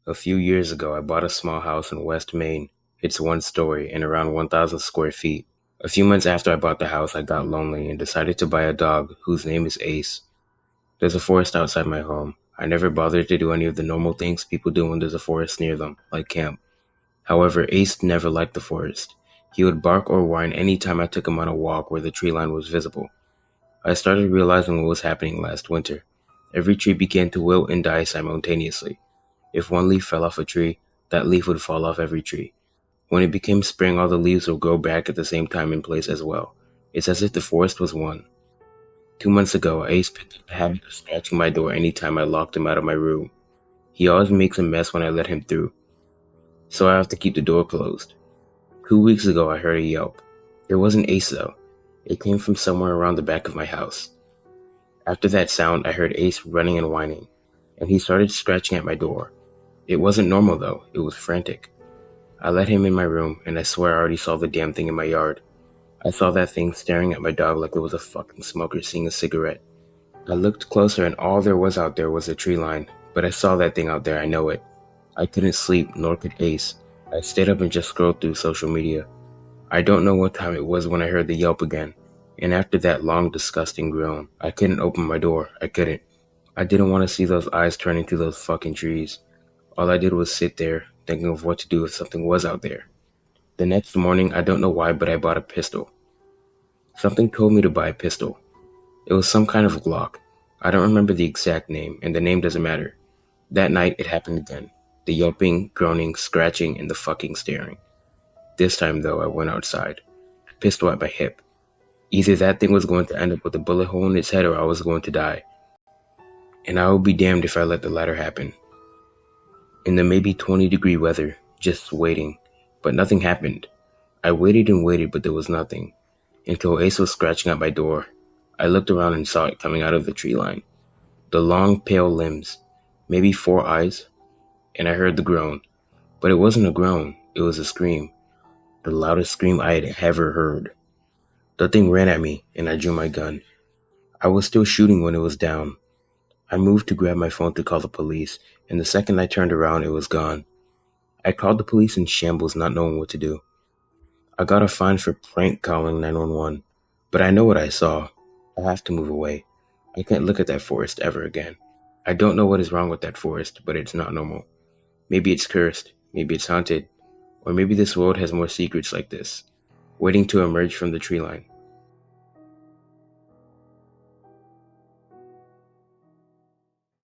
A few years ago, I bought a small house in West Maine. It's one story and around 1,000 square feet. A few months after I bought the house, I got lonely and decided to buy a dog whose name is Ace. There's a forest outside my home. I never bothered to do any of the normal things people do when there's a forest near them, like camp. However, Ace never liked the forest. He would bark or whine any time I took him on a walk where the tree line was visible. I started realizing what was happening last winter. Every tree began to wilt and die simultaneously. If one leaf fell off a tree, that leaf would fall off every tree. When it became spring, all the leaves would grow back at the same time in place as well. It's as if the forest was one. 2 months ago, Ace picked up the habit of scratching my door anytime I locked him out of my room. He always makes a mess when I let him through, so I have to keep the door closed. 2 weeks ago, I heard a yelp. It wasn't Ace though. It came from somewhere around the back of my house. After that sound, I heard Ace running and whining, and he started scratching at my door. It wasn't normal though, it was frantic. I let him in my room, and I swear I already saw the damn thing in my yard. I saw that thing staring at my dog like it was a fucking smoker seeing a cigarette. I looked closer and all there was out there was a tree line, but I saw that thing out there, I know it. I couldn't sleep, nor could Ace. I stayed up and just scrolled through social media. I don't know what time it was when I heard the yelp again, and after that long disgusting groan, I couldn't open my door, I couldn't. I didn't want to see those eyes turning to those fucking trees. All I did was sit there, thinking of what to do if something was out there. The next morning, I don't know why, but I bought a pistol. Something told me to buy a pistol. It was some kind of Glock. I don't remember the exact name, and the name doesn't matter. That night, it happened again. The yelping, groaning, scratching, and the fucking staring. This time, though, I went outside. A pistol at my hip. Either that thing was going to end up with a bullet hole in its head or I was going to die. And I would be damned if I let the latter happen. In the maybe 20-degree weather, just waiting. But nothing happened. I waited and waited, but there was nothing. Until Ace was scratching at my door. I looked around and saw it coming out of the tree line. The long, pale limbs. Maybe 4 eyes. And I heard the groan. But it wasn't a groan, it was a scream. The loudest scream I had ever heard. The thing ran at me, and I drew my gun. I was still shooting when it was down. I moved to grab my phone to call the police, and the second I turned around, it was gone. I called the police in shambles, not knowing what to do. I got a fine for prank calling 911, but I know what I saw. I have to move away. I can't look at that forest ever again. I don't know what is wrong with that forest, but it's not normal. Maybe it's cursed, maybe it's haunted, or maybe this world has more secrets like this, waiting to emerge from the tree line.